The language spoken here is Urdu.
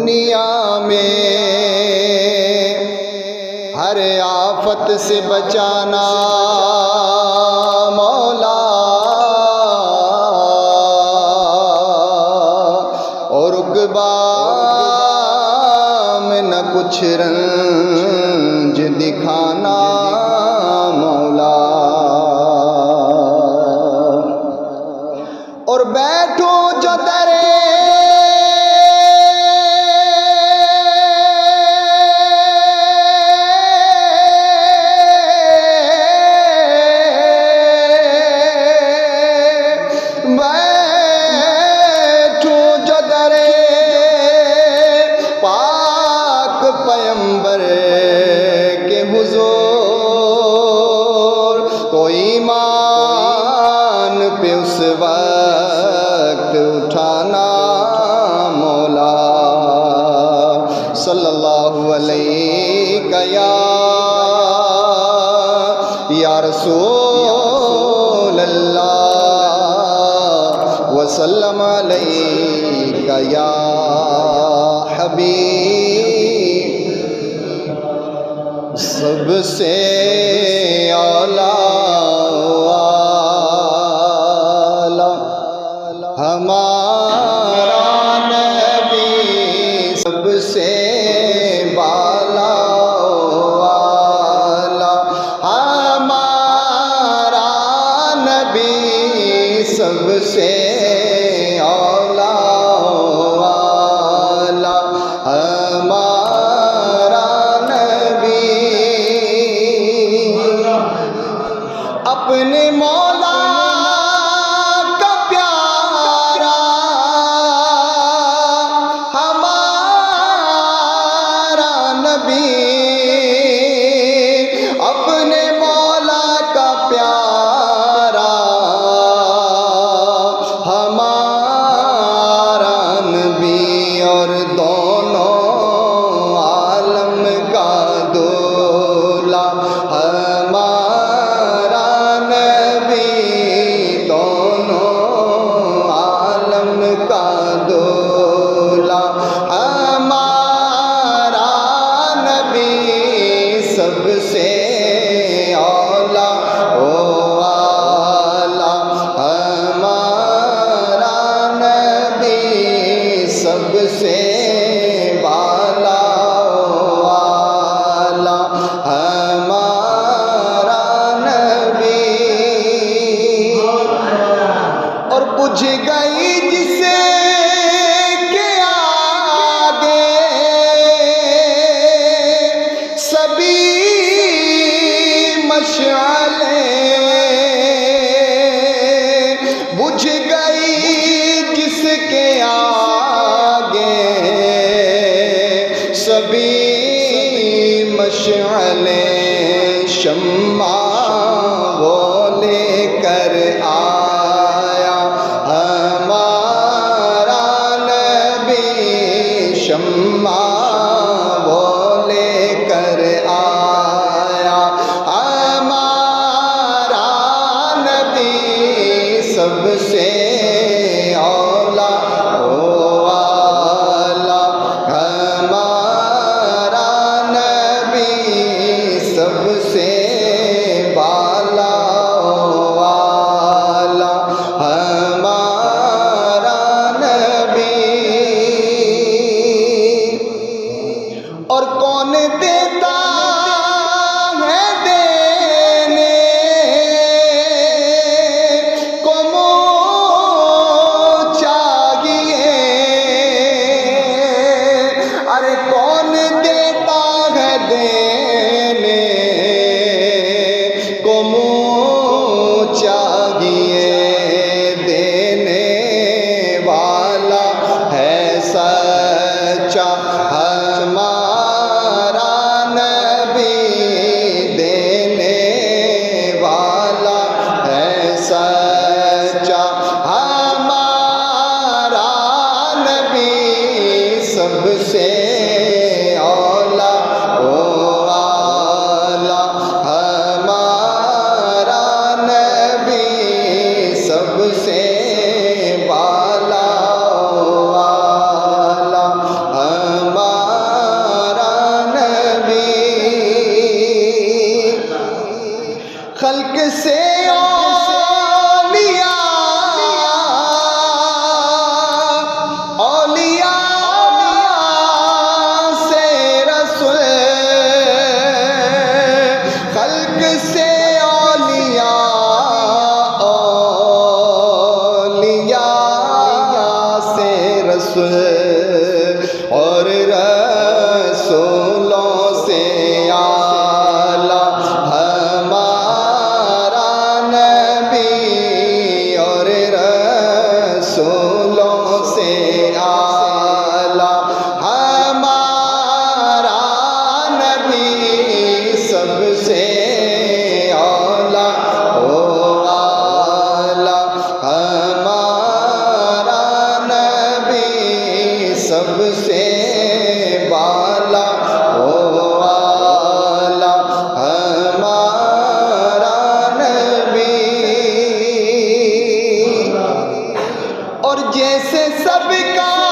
دنیا میں ہر آفت سے بچانا مولا، اور عقبہ میں نہ کچھ رنج دکھانا مولا، اور بیٹھو جو درے پیمبر کے حضور، تو ایمان پہ اس وقت اٹھانا مولا، صلی اللہ علیہ یا رسول اللہ، وسلم علیہ یا حبیب، سب سے اعلیٰ ہمارا نبی، سب سے بالا والا ہمارا نبی، سب سے اعلیٰ والا ہمارا نبی، اپنے مولا کا پیارا ہمارا نبی، اپنے مولا کا پیارا ہمارا نبی، اور دونوں عالم کا دولا ہمارا نبی، دونوں عالم کا دولا ہمارا نبی، سب سے اعلیٰ والا ہمارا نبی، سب سے بالا والا ہمارا نبی، اور بجھ گئی جسے کے آگے سبھی مشعلیں، بجھ گئی جس کے آگے سبھی مشعلیں، شمع وہ لے کر آیا ہمارا نبی، شمع وہ لے کر آیا ہمارا نبی، سب سے اعلیٰ والا ہمارا نبی، سب سے بالا والا ہمارا نبی، اور کون دیتا ہے دینے کو منہ رسولوں سے اعلیٰ ہمارا نبی سب سے اعلیٰ اعلیٰ ہمارا نبی سب سے بالا اعلیٰ ہمارا نبی اور جیسے سب کا